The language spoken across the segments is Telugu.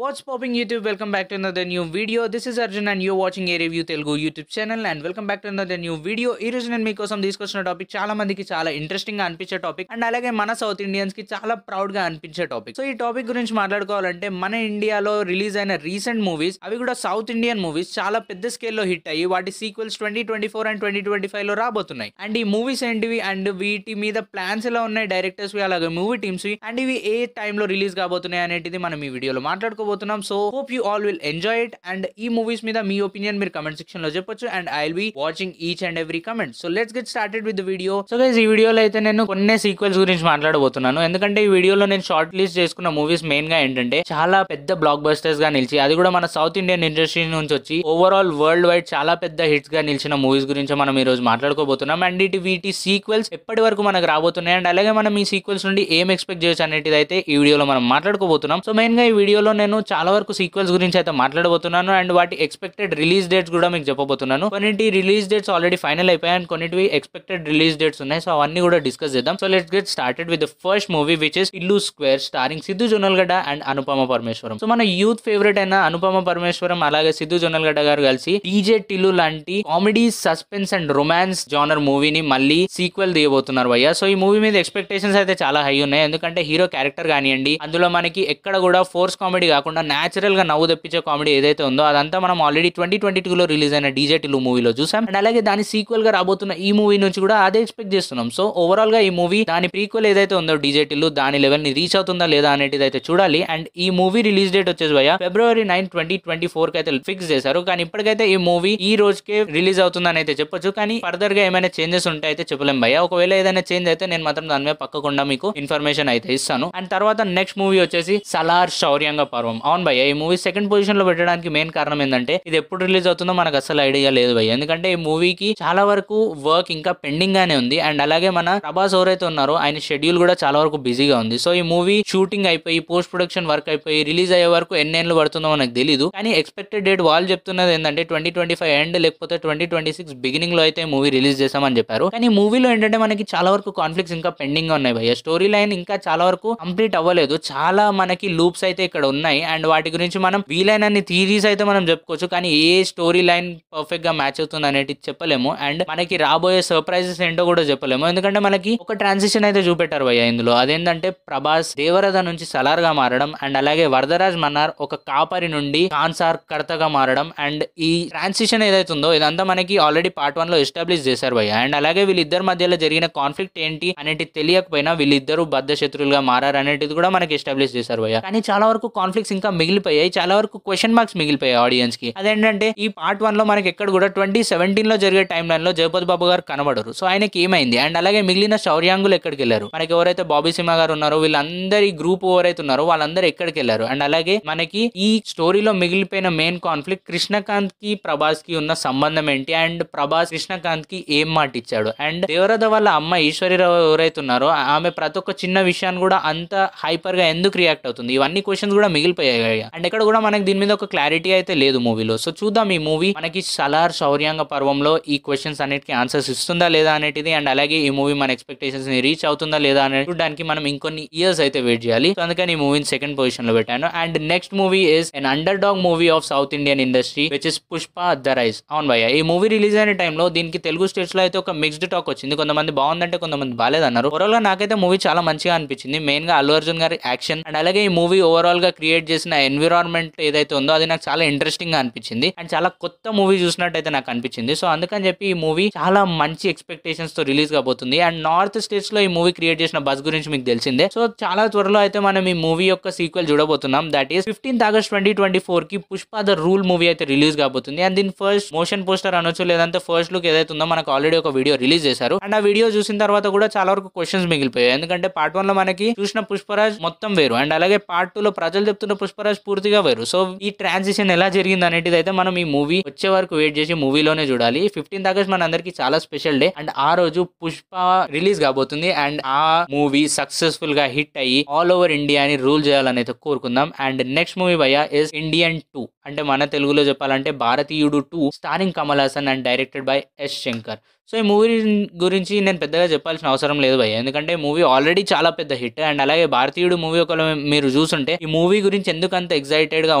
What's popping YouTube? Welcome back to another new video. This is Arjun and you're watching A Review Telugu YouTube channel and welcome back to another new video. ఈ రోజు నేను మీకోసం తీసుకొచ్చిన టాపిక్ చాలా మందికి చాలా ఇంట్రెస్టింగ్ గా అనిపించే టాపిక్ అండ్ అలాగే మన సౌత్ ఇండియన్స్ కి చాలా ప్రౌడ్ గా అనిపించే టాపిక్. సో ఈ టాపిక్ గురించి మాట్లాడుకోవాలంటే మన ఇండియాలో రిలీజ్ అయిన రీసెంట్ మూవీస్ అవి కూడా సౌత్ ఇండియన్ మూవీస్ చాలా పెద్ద స్కేల్లో హిట్ అయ్యి వాటి సీక్వెల్స్ 2024 అండ్ 2025 లో రాబోతున్నాయి. అండ్ ఈ మూవీస్ ఏంటివి అండ్ వీటి మీద ప్లాన్స్ ఎలా ఉన్నాయి డైరెక్టర్స్ అలాగే మూవీ టీమ్స్ అండ్ ఇవి ఏ టైంలో రిలీజ్ కాబోతున్నాయి అనేటిది మనం ఈ వీడియోలో మాట్లాడుకోబోతున్నాం. So hope you all will enjoy it and ఈ మూవీస్ మీద మీ ఒపీనియన్ మీరు కమెంట్ సెక్షన్ లో చెప్పొచ్చు and I will be watching each and every comment. So let's get started with the video. So guys ఈ వీడియోలో అయితే నేను కొన్ని సీక్వెల్స్ గురించి మాట్లాడబోతున్నాను. ఎందుకంటే ఈ వీడియోలో నేను షార్ట్ లిస్ట్ చేసుకున్న మూవీస్ మెయిన్ గా ఏంటంటే చాలా పెద్ద బ్లాక్ బస్టర్స్ గా నిలిచి అది కూడా మన సౌత్ ఇండియన్ ఇండస్ట్రీ నుంచి వచ్చి ఓవరాల్ వరల్డ్ వైడ్ చాలా పెద్ద హిట్స్ గా నిలిచిన మూవీస్ గురించి మనం ఈ రోజు మాట్లాడుకోబోతున్నాం. అండ్ వీటి సీక్వెల్స్ ఎప్పటి వరకు మనకు రాబోతున్నాయి అండ్ అలాగే మనం ఈ సీక్వెల్స్ నుండి ఏం ఎక్స్పెక్ట్ చేయొచ్చు అనేది అయితే ఈ వీడియోలో మనం మాట్లాడుకోబోతున్నాం. సో మెయిన్ గా ఈ వీడియోలో నేను చాలా వరకు సీక్వెల్స్ గురించి అయితే మాట్లాడబోతున్నాను అండ్ వాటి ఎక్స్పెక్టెడ్ రిలీజ్ డేట్స్ కూడా మీకు చెప్పబోతున్నాను. కొన్నిటి రిలీజ్ డేట్స్ ఆల్రెడీ ఫైనల్ అయిపోయాయి అండ్ కొన్నిటివి ఎక్స్పెక్టెడ్ రిలీజ్ డేట్స్ ఉన్నాయి. సో అవన్నీ కూడా డిస్కస్ చేద్దాం. So let's get started with the first movie which is Tillu square starring Siddhu Jonnalagadda and Anupama Parameswaran. So మన యూత్ ఫేవరెట్ అయిన అనుపమ పరమేశ్వరం అలాగే సిద్ధు జొన్నలగడ్డ గారు కలిసి డీజే టిల్లు లాంటి comedy suspense and romance genre మూవీని మళ్ళీ సీక్వెల్ తీయబోతున్నారు భయ్య. సో ఈ మూవీ మీద ఎక్స్పెక్టేషన్స్ అయితే చాలా హై ఉన్నాయి. ఎందుకంటే హీరో క్యారెక్టర్ కానివ్వండి అందులో మనకి ఎక్కడ కూడా ఫోర్స్ కామెడీ కాకుండా నేచురల్ గా నవ్వు తెప్పించే కామెడీ ఏదైతే ఉందో అదంతా మనం ఆల్రెడీ 2022 లో రిలీజ్ అయిన డీజే టిల్లు మూవీలో చూసాం అండ్ అలాగే దాని సీక్వెల్ గా రాబోతున్న ఈ మూవీ నుంచి కూడా అదే ఎక్స్పెక్ట్ చేస్తున్నాం. సో ఓవరాల్ గా ఈ మూవీ దాని ప్రీక్వెల్ ఏదైతే ఉందో డీజే టిల్లు దాని లెవెల్ ని రీచ్ అవుతుందా లేదా అనేది అయితే చూడాలి. అండ్ ఈ మూవీ రిలీజ్ డేట్ వచ్చేసి భయ్య February 9, 2024 కి అయితే ఫిక్స్ చేశారు. కానీ ఇప్పటికైతే ఈ మూవీ ఈ రోజుకే రిలీజ్ అవుతుందని అయితే చెప్పొచ్చు. కానీ ఫర్దర్ గా ఏమైనా చేంజెస్ ఉంటే అయితే చెప్పలేం భయ్య. ఒకవేళ ఏదైనా చేంజ్ అయితే నేను మాత్రం దాని మీద పక్కకుండా మీకు ఇన్ఫర్మేషన్ అయితే ఇస్తాను. అండ్ తర్వాత నెక్స్ట్ మూవీ వచ్చేసి సలార్ శౌర్యంగ పర్వం. అవును భయ్య ఈ మూవీ సెకండ్ పొజిషన్ లో పెట్టడానికి మెయిన్ కారణం ఏంటంటే ఇది ఎప్పుడు రిలీజ్ అవుతుందో మనకు అసలు ఐడియా లేదు భయ్య. ఎందుకంటే ఈ మూవీకి చాలా వరకు వర్క్ ఇంకా పెండింగ్ గానే ఉంది అండ్ అలాగే మన ప్రభాస్ ఎవరైతే ఉన్నారో ఆయన షెడ్యూల్ కూడా చాలా వరకు బిజీగా ఉంది. సో ఈ మూవీ షూటింగ్ అయిపోయి పోస్ట్ ప్రొడక్షన్ వర్క్ అయిపోయి రిలీజ్ అయ్యే వరకు ఎన్నేళ్ళు పడుతుందో మనకు తెలియదు. కానీ ఎక్స్పెక్టెడ్ డేట్ వాళ్ళు చెప్తున్నది ఏంటంటే 2025 ఎండ్ లేకపోతే 2026 బిగినింగ్ లో అయితే మూవీ రిలీజ్ చేసామని చెప్పారు. కానీ మూవీలో ఏంటంటే మనకి చాలా వరకు కాన్ఫ్లిక్ట్స్ ఇంకా పెండింగ్ గా ఉన్నాయి భయ్య. స్టోరీ లైన్ ఇంకా చాలా వరకు కంప్లీట్ అవ్వలేదు. చాలా మనకి లూప్స్ అయితే ఇక్కడ ఉన్నాయి అండ్ వాటి గురించి మనం వీలైనన్ని థీరీస్ అయితే మనం చెప్పుకోవచ్చు. కానీ ఏ స్టోరీ లైన్ పర్ఫెక్ట్ గా మ్యాచ్ అవుతుంది అనేది చెప్పలేము అండ్ మనకి రాబోయే సర్ప్రైజెస్ ఏంటో కూడా చెప్పలేము. ఎందుకంటే మనకి ఒక ట్రాన్సిషన్ అయితే చూపెట్టారు భయ్య ఇందులో. అదేంటంటే ప్రభాస్ దేవరథ నుంచి సలార్ గా మారడం అండ్ అలాగే వరదరాజ్ మన్నార్ ఒక కాపరి నుండి కాన్సార్ కర్తగా మారడం అండ్ ఈ ట్రాన్సిషన్ ఏదైతే ఉందో ఇదంతా మనకి ఆల్రెడీ పార్ట్ 1 లో ఎస్టాబ్లిష్ చేశారు భయ్య. అండ్ అలాగే వీళ్ళిద్దరి మధ్యలో జరిగిన కాన్ఫ్లిక్ట్ ఏంటి అనేది తెలియకపోయినా వీళ్ళిద్దరూ బద్ధ శత్రువులుగా మారారు అనేది కూడా మనకి ఎస్టాబ్లిష్ చేశారు భయ్య. కానీ చాలా వరకు కాన్ఫ్లిక్ట్స్ ఇంకా మిగిలిపోయాయి. చాలా వరకు క్వశ్చన్ మార్క్స్ మిగిలిపోయాయి ఆడియన్స్ కి. అదేంటంటే ఈ పార్ట్ 1 లో మనకి ఎక్కడ కూడా 2017 లో జరిగే టైం లైన్ లో జగపతి బాబు గారు కనబడరు. సో ఆయనకి ఏమైంది అండ్ అలాగే మిగిలిన శౌర్యాంగులు ఎక్కడికి వెళ్ళారు, మనకి ఎవరైతే బాబీ సింహ గారు ఉన్నారో వీళ్ళందరి గ్రూప్ ఎవరైతే ఉన్నారో వాళ్ళందరూ ఎక్కడికి వెళ్ళారు. అండ్ అలాగే మనకి ఈ స్టోరీలో మిగిలిపోయిన మెయిన్ కాన్ఫ్లిక్ట్ కృష్ణకాంత్ కి ప్రభాస్ కి ఉన్న సంబంధం ఏంటి అండ్ ప్రభాస్ కృష్ణకాంత్ కి ఏం మాట ఇచ్చాడు అండ్ దేవరథ వాళ్ళ అమ్మ ఈశ్వరిరావు ఎవరైతే ఉన్నారో ఆమె ప్రతి ఒక్క చిన్న విషయాన్ని కూడా అంత హైపర్ గా ఎందుకు రియాక్ట్ అవుతుంది, ఇవన్నీ క్వశ్చన్స్ కూడా మిగిలిపోయాయి అండ్ ఇక్కడ కూడా మనకి దీని మీద ఒక క్లారిటీ అయితే లేదు మూవీలో. సో చూద్దాం ఈ మూవీ మనకి సలార్ శౌర్యాంగ పర్వంలో ఈ క్వశ్చన్స్ అన్నిటికీ ఆన్సర్స్ ఇస్తుందా లేదా అనేది అండ్ అలాగే ఈ మూవీ మన ఎక్స్పెక్టేషన్స్ ని రీచ్ అవుతుందా లేదా అనేది చూడడానికి మనం ఇంకొన్ని ఇయర్స్ అయితే వెయిట్ చేయాలి. సో అందుకని ఈ మూవీని సెకండ్ పొజిషన్ లో పెట్టాను. And next movie is an underdog movie of South Indian industry which is Pushpa the rise. అవును భయ్య ఈ మూవీ రిలీజ్ అయిన టైంలో దీనికి తెలుగు స్టేట్స్ లో అయితే ఒక మిక్స్డ్ టాక్ వచ్చింది. కొంతమంది బాగుందంటే కొంతమంది బాలేదన్నారు. ఓవరాల్ గా నాకైతే మూవీ చాలా మంచిగా అనిపించింది. మెయిన్ గా అల్లు అర్జున్ గారి యాక్షన్ అండ్ అలాగే ఈ మూవీ ఓవరాల్ గా క్రియేట్ చేసిన ఎన్విరాన్మెంట్ ఏదైతే ఉందో అది నాకు చాలా ఇంట్రెస్టింగ్ గా అనిపించింది అండ్ చాలా కొత్త మూవీ చూసినట్టయితే నాకు అనిపించింది. సో అందుకని చెప్పి ఈ మూవీ చాలా మంచి ఎక్స్పెక్టేషన్స్ తో రిలీజ్ కాబోతుంది. అండ్ నార్త్ స్టేట్స్ లో ఈ మూవీ క్రియేట్ చేసిన బజ్ గురించి మీకు తెలిసిందే. సో చాలా త్వరలో అయితే మనం ఈ మూవీ యొక్క సీక్వెల్ చూడబోతున్నాం. దట్ ఈస్ 15th August 2024 కి పుష్ప ద రూల్ మూవీ అయితే రిలీజ్ కాబోతుంది. అండ్ దీని ఫస్ట్ మోషన్ పోస్టర్ అనొచ్చు లేదంటే ఫస్ట్ లుక్ ఏదైతే ఉందో మనకు ఆల్రెడీ ఒక వీడియో రిలీజ్ చేశారు అండ్ ఆ వీడియో చూసిన తర్వాత కూడా చాలా వరకు క్వశ్చన్స్ మిగిలిపోయాయి. ఎందుకంటే పార్ట్ 1 లో మనకి చూసిన పుష్పరాజ్ మొత్తం వేరు అండ్ అలాగే పార్ట్ 2 లో ప్రజలు చెప్తున్న పుష్పరాజ్ పూర్తిగా వేరు. సో ఈ ట్రాన్సిషన్ ఎలా జరిగింది అనేది అయితే మనం ఈ మూవీ వచ్చే వరకు వెయిట్ చేసి మూవీలోనే చూడాలి. 15th August మన అందరికి చాలా స్పెషల్ డే అండ్ ఆ రోజు పుష్ప రిలీజ్ కాబోతుంది అండ్ ఆ మూవీ సక్సెస్ఫుల్ గా హిట్ అయ్యి ఆల్ ఓవర్ ఇండియాని రూల్ చేయాలని అయితే కోరుకుందాం. అండ్ నెక్స్ట్ మూవీ భయ్య ఇస్ ఇండియన్ 2 అంటే మన తెలుగులో చెప్పాలంటే Bharateeyudu 2 starring Kamal Haasan and directed by S Shankar. So ఈ మూవీ గురించి నేను పెద్దగా చెప్పాల్సిన అవసరం లేదు భయ్య, ఎందుకంటే మూవీ ఆల్రెడీ చాలా పెద్ద హిట్. అండ్ అలాగే భారతీయుడు మూవీ ఒకవేళ మీరు చూసుంటే ఈ మూవీ గురించి ఎందుకు అంత ఎక్సైటెడ్ గా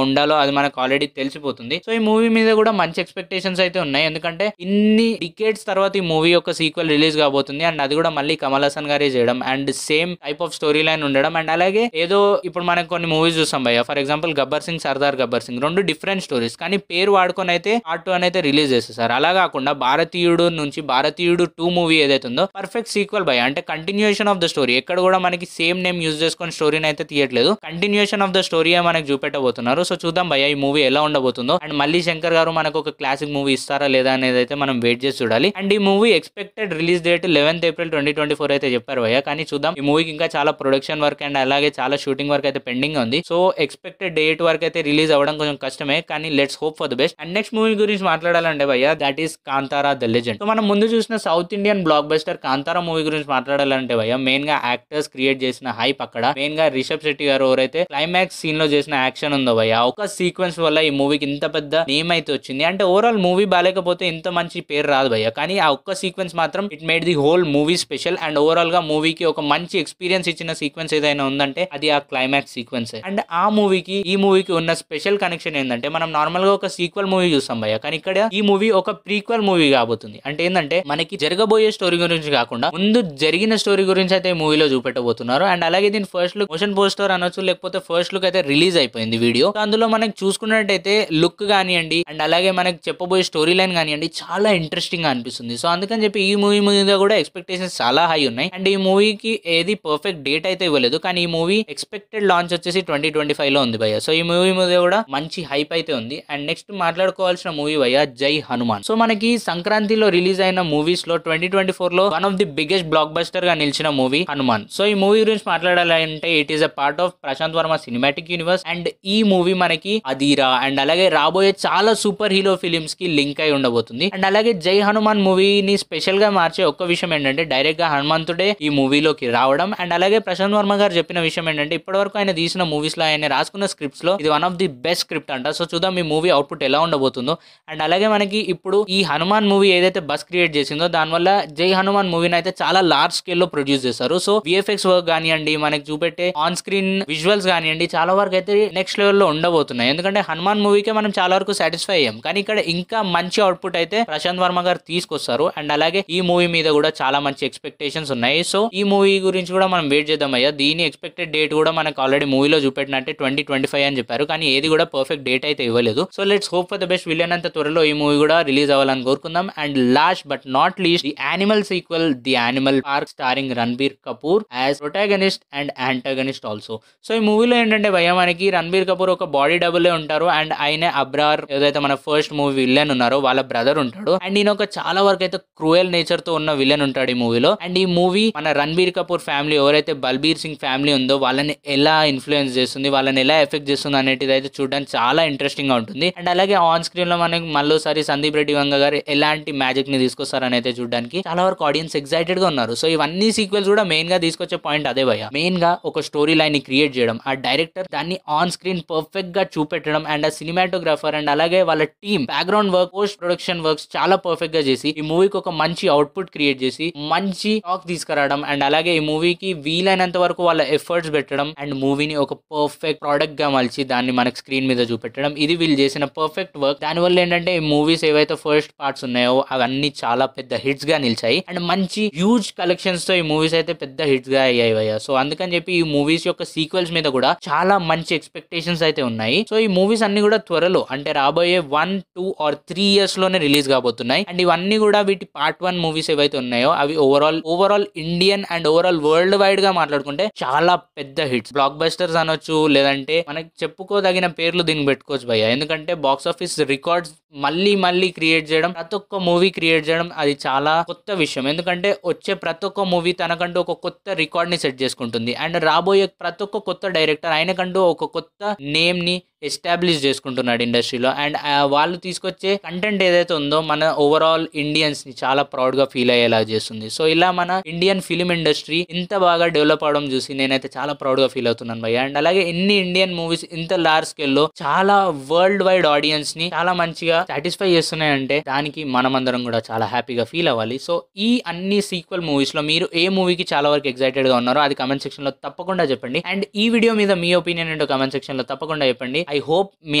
ఉండాలో అది మనకు ఆల్రెడీ తెలిసిపోతుంది. సో ఈ మూవీ మీద కూడా మంచి ఎక్స్పెక్టేషన్స్ అయితే ఉన్నాయి, ఎందుకంటే ఇన్ని డికేడ్స్ తర్వాత ఈ మూవీ యొక్క సీక్వెల్ రిలీజ్ కాబోతుంది. అండ్ అది కూడా మళ్ళీ కమల్ హాసన్ గారే చేయడం and same type of story line ఉండడం. అండ్ అలాగే ఏదో ఇప్పుడు మనం కొన్ని మూవీస్ చూస్తాం భయ్య, ఫర్ ఎగ్జాంపుల్ గబ్బర్ సింగ్, సర్దార్ గబ్బర్ సింగ్, రెండు డిఫరెంట్ స్టోరీస్, కానీ పేరు వాడుకొని అయితే పార్ట్ 2 అయితే రిలీజ్ చేస్తారు. అలా కాకుండా భారతీయుడు నుంచి భారతీయుడు 2 మూవీ ఏదైతే ఉందో పర్ఫెక్ట్ సీక్వెల్ భయ్య, అంటే కంటిన్యూషన్ ఆఫ్ ద స్టోరీ. ఎక్కడ కూడా మనకి సేమ్ నేమ్ యూజ్ చేసుకొని స్టోరీని అయితే తీయట్లేదు, కంటిన్యూషన్ ఆఫ్ ద స్టోరీ మనకి చూపెట్టబోతున్నారు. సో చూద్దాం భయ్య ఈ మూవీ ఎలా ఉండబోతుందో. అండ్ మళ్ళీ శంకర్ గారు మనకు ఒక క్లాసిక్ మూవీ ఇస్తారా లేదా అనేది అయితే మనం వెయిట్ చేసి చూడాలి. అండ్ ఈ movie expected release date 11th April 2024 అయితే చెప్పారు భయ్య, కానీ చూద్దాం. ఈ మూవీకి ఇంకా చాలా ప్రొడక్షన్ వర్క్ అండ్ అలాగే చాలా షూటింగ్ వర్క్ అయితే పెండింగ్ ఉంది. సో ఎక్స్పెక్టెడ్ డేట్ వరకు అయితే రిలీజ్ అవ్వడం కొంచెం కష్టమే, కానీ let's hope for the best. And next movie గురించి మాట్లాడాలంటే భయ్య, that is Kantara the legend. So మనం ముందు చూసిన south Indian block buster Kantara movie గురించి మాట్లాడాలంటే భయ్య, మెయిన్ గా యాక్టర్స్ క్రియేట్ చేసిన హైప్, అక్కడ మెయిన్ గా రిషబ్ శెట్టి గారు ఎవరైతే క్లైమాక్స్ సీన్ లో చేసిన యాక్షన్ ఉందో భయ్య, ఒక సీక్వెన్స్ వల్ల ఈ మూవీకి ఇంత పెద్ద నేమ్ అయితే వచ్చింది. అంటే ఓవరాల్ మూవీ బాలేకపోతే ఇంత మంచి పేరు రాదు భయ్య, కానీ ఆ ఒక్క సీక్వెన్స్ మాత్రం it made the whole movie special. And overall గా మూవీకి ఒక మంచి ఎక్స్పీరియన్స్ ఇచ్చిన సీక్వెన్స్ ఏదైనా ఉందంటే అది ఆ క్లైమాక్స్ సీక్వెన్స్. అండ్ ఆ మూవీకి ఈ మూవీకి ఉన్న స్పెషల్ కనెక్షన్ ఏంటంటే, మనం నార్మల్ గా ఒక సీక్వెల్ మూవీ చూస్తాం భయ్య, కానీ ఇక్కడ ఈ మూవీ ఒక ప్రీక్వెల్ మూవీ కాబోతుంది. అంటే ఏంటంటే మనకి జరగబోయే స్టోరీ గురించి కాకుండా ముందు జరిగిన స్టోరీ గురించి అయితే ఈ మూవీలో చూపెట్టబోతున్నారు. అండ్ అలాగే దీని ఫస్ట్ లుక్ మోషన్ పోస్టర్ అనొచ్చు, లేకపోతే ఫస్ట్ లుక్ అయితే రిలీజ్ అయిపోయింది వీడియో. అందులో మనకి చూసుకున్నట్టయితే లుక్ కానివ్వండి అండ్ అలాగే మనకి చెప్పబోయే స్టోరీ లైన్ కానివ్వండి చాలా ఇంట్రెస్టింగ్ గా అనిపిస్తుంది. సో అందుకని చెప్పి ఈ మూవీ మీద కూడా ఎక్స్పెక్టేషన్స్ చాలా హై ఉన్నాయి. అండ్ ఈ మూవీకి ఏది పర్ఫెక్ట్ డేట్ అయితే ఇవ్వలేదు, కానీ ఈ మూవీ ఎక్స్పెక్టెడ్ లాంచ్ వచ్చేసి 2025 లో ఉంది భయ్య. సో ఈ మూవీ మీద కూడా మంచి హైప్ అయితే ఉంది. అండ్ నెక్స్ట్ మాట్లాడుకోవాల్సిన మూవీ భయ్య జై హనుమాన్. సో మనకి సంక్రాంతిలో రిలీజ్ అయిన మూవీస్ లో 2024 లో one of the biggest blockbuster గా నిలిచిన మూవీ హనుమాన్. సో ఈ మూవీ గురించి మాట్లాడాలంటే it is a part of Prasanth Varma cinematic universe. And ఈ మూవీ మనకి అధీరా అండ్ అలాగే రాబోయే చాలా సూపర్ హీరో ఫిలిమ్స్ కి లింక్ అయి ఉండబోతుంది. అండ్ అలాగే జై హనుమాన్ మూవీని స్పెషల్ గా మార్చే ఒక్క విషయం ఏంటంటే డైరెక్ట్ గా హనుమంతుడే ఈ మూవీలోకి రావడం. అండ్ అలాగే ప్రశాంత్ వర్మ గారు చెప్పిన విషయం ఏంటంటే ఇప్పటివరకు ఆయన తీసిన మూవీస్ లో ఆయన రాసుకున్న స్క్రిప్ట్స్ లో ఇది one of the best script అంట. సో చూద్దాం ఈ మూవీ అవుట్పుట్ ఎలా ఉండబోతుందో. అండ్ అలాగే మనకి ఇప్పుడు ఈ హనుమాన్ మూవీ ఏదైతే బస్ క్రియేట్ చేసిందో దానివల్ల జై హనుమాన్ మూవీని అయితే చాలా లార్జ్ స్కేల్ లో ప్రొడ్యూస్ చేస్తారు. సో విఎఫ్ఎక్స్ వర్క్ కానివ్వండి, మనకి చూపెట్టే ఆన్ స్క్రీన్ విజువల్స్ కానివ్వండి, చాలా వరకు అయితే నెక్స్ట్ లెవెల్ లో ఉండబోతున్నాయి. ఎందుకంటే హనుమాన్ మూవీకే మనం చాలా వరకు సాటిస్ఫై అయ్యాం, కానీ ఇక్కడ ఇంకా మంచి అవుట్పుట్ అయితే ప్రశాంత్ వర్మ గారు తీసుకొస్తారు. అండ్ అలాగే ఈ మూవీ మీద కూడా చాలా మంచి ఎక్స్పెక్టేషన్స్ ఉన్నాయి. సో ఈ మూవీ గురించి కూడా మనం వెయిట్ చేద్దాం అయ్యా. దీని ఎక్స్పెక్టెడ్ డేట్ కూడా మనకు ఆల్రెడీ మూవీలో చూపెట్టినట్టే 2025 అని చెప్పారు, కానీ ఏది కూడా పర్ఫెక్ట్ డేట్ అయితే ఇవ్వలేదు. So let's hope for the best. వీలైనంత త్వరలో ఈ మూవీ కూడా రిలీజ్ అవ్వాలని కోరుకుందాం. And last but not least the animal sequel the animal park starring Ranbir Kapoor as protagonist and antagonist also. So ఈ మూవీలో ఏంటంటే భయ్య మనకి రణబీర్ కపూర్ ఒక బాడీ డబుల్ ఉంటారు. అండ్ ఆయన అబ్రార్ ఏదైతే మన ఫస్ట్ మూవీ విలన్ ఉన్నారో వాళ్ళ బ్రదర్ ఉంటాడు. అండ్ ఈయన ఒక చాలా వరకు అయితే క్రూయల్ నేచర్ తో ఉన్న విలన్ ఉంటాడు ఈ మూవీలో. అండ్ ఈ మూవీ మన రణబీర్ కపూర్ ఫ్యామిలీ ఎవరైతే బల్బీర్ సింగ్ ఫ్యామిలీ ఉందో వాళ్ళని ఎలా ఇన్ఫ్లుయెన్స్ చేస్తుంది, వాళ్ళని ఎలా ఎఫెక్ట్ చేస్తుంది అనేటిది అయితే చూడడానికి చాలా ఇంట్రెస్టింగ్ గా ఉంటుంది. అండ్ అలాగే ఆన్ స్క్రీన్ లో మనకి మళ్ళీసారి సందీప్ రెడ్డి వంగ గారు ఎలాంటి మ్యాజిక్ ని తీసుకొస్తారని అయితే చూడడానికి చాలా వరకు ఆడియన్స్ ఎక్సైటెడ్ గా ఉన్నారు. సో ఇవన్నీ సీక్వెల్స్ కూడా మెయిన్ గా తీసుకొచ్చే పాయింట్ అదే భయ్య, మెయిన్ గా ఒక స్టోరీ లైన్ ని క్రియేట్ చేయడం, ఆ డైరెక్టర్ దాన్ని ఆన్ స్క్రీన్ పర్ఫెక్ట్ గా చూపెట్టడం, అండ్ ఆ సినిమాటోగ్రాఫర్ అండ్ అలాగే వాళ్ళ team background work, post production works చాలా పర్ఫెక్ట్ గా చేసి ఈ మూవీకి ఒక మంచి అవుట్పుట్ క్రియేట్ చేసి మంచి టాక్ తీసుకురావడం. అండ్ అలాగే ఈ మూవీకి వీలైనంత వరకు వాళ్ళ ఎఫర్ట్స్ పెట్టడం అండ్ మూవీని ఒక పర్ఫెక్ట్ ప్రోడక్ట్ గా మలిచి దాన్ని మనకి స్క్రీన్ మీద చూపెట్టడం, ఇది వీళ్ళు చేసిన పర్ఫెక్ట్ వర్క్. దానివల్ల ఏంటంటే ఈ మూవీస్ ఏవైతే ఫస్ట్ పార్ట్స్ ఉన్నాయో అవన్నీ చాలా పెద్ద హిట్స్ గా నిలిచాయి. అండ్ మంచి హ్యూజ్ కలెక్షన్స్ తో ఈ మూవీస్ అయితే పెద్ద హిట్స్ గా అయ్యాయి భయ్య. సో అందుకని చెప్పి ఈ మూవీస్ యొక్క సీక్వెల్స్ మీద కూడా చాలా మంచి ఎక్స్పెక్టేషన్స్ అయితే ఉన్నాయి. సో ఈ మూవీస్ అన్ని కూడా త్వరలో అంటే రాబోయే 1, 2 or 3 ఇయర్స్ లోనే రిలీజ్ కాబోతున్నాయి. అండ్ ఇవన్నీ కూడా వీటి పార్ట్ 1 మూవీస్ ఏవైతే ఉన్నాయో అవి overall Indian and overall world wide గా మాట్లాడుకుంటే చాలా పెద్ద హిట్స్, బ్లాక్ బస్టర్స్ అనొచ్చు, లేదంటే మనకి చెప్పుకోదగిన పేర్లు దీనికి పెట్టుకోవచ్చు భయ్య. ఎందుకంటే బాక్స్ ఆఫీస్ రికార్డ్స్ మళ్ళీ క్రియేట్ చేయడం, ప్రతి ఒక్క మూవీ క్రియేట్ చేయడం అది చాలా కొత్త విషయం. ఎందుకంటే వచ్చే ప్రతి ఒక్క మూవీ తనకంటూ ఒక కొత్త రికార్డ్ ని సెట్ చేసుకుంటుంది. అండ్ రాబోయే ప్రతి ఒక్క కొత్త డైరెక్టర్ ఆయనకంటూ ఒక కొత్త నేమ్ ని ఎస్టాబ్లిష్ చేసుకుంటున్నాడు ఇండస్ట్రీలో. అండ్ వాళ్ళు తీసుకొచ్చే కంటెంట్ ఏదైతే ఉందో మన ఓవరాల్ ఇండియన్స్ని చాలా ప్రౌడ్గా ఫీల్ అయ్యేలా చేస్తుంది. సో ఇలా మన ఇండియన్ ఫిలిం ఇండస్ట్రీ ఇంత బాగా డెవలప్ అవడం చూసి నేనైతే చాలా ప్రౌడ్గా ఫీల్ అవుతున్నాను భయ్య. అండ్ అలాగే ఎన్ని ఇండియన్ మూవీస్ ఇంత లార్జ్ స్కేల్లో చాలా వరల్డ్ వైడ్ ఆడియన్స్ని చాలా మంచిగా సాటిస్ఫై చేస్తున్నాయంటే దానికి మనమందరం కూడా చాలా హ్యాపీగా ఫీల్ అవ్వాలి. సో ఈ అన్ని సీక్వెల్ మూవీస్లో మీరు ఏ మూవీకి చాలా వరకు ఎక్సైటెడ్గా ఉన్నారో అది కమెంట్ సెక్షన్లో తప్పకుండా చెప్పండి. అండ్ ఈ వీడియో మీద మీ ఒపీనియన్ ఏంటో కమెంట్ సెక్షన్లో తప్పకుండా చెప్పండి. ఐ హోప్ మీ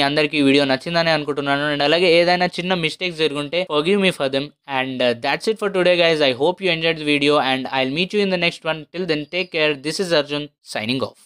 అందరికీ ఈ వీడియో నచ్చిందని అనుకుంటున్నాను. అండ్ అలాగే ఏదైనా చిన్న mistakes జరుగుంటే forgive me for them. And that's it for today guys. I hope you enjoyed the video and I'll meet you in the next one. Till then, take care. This is Arjun signing off.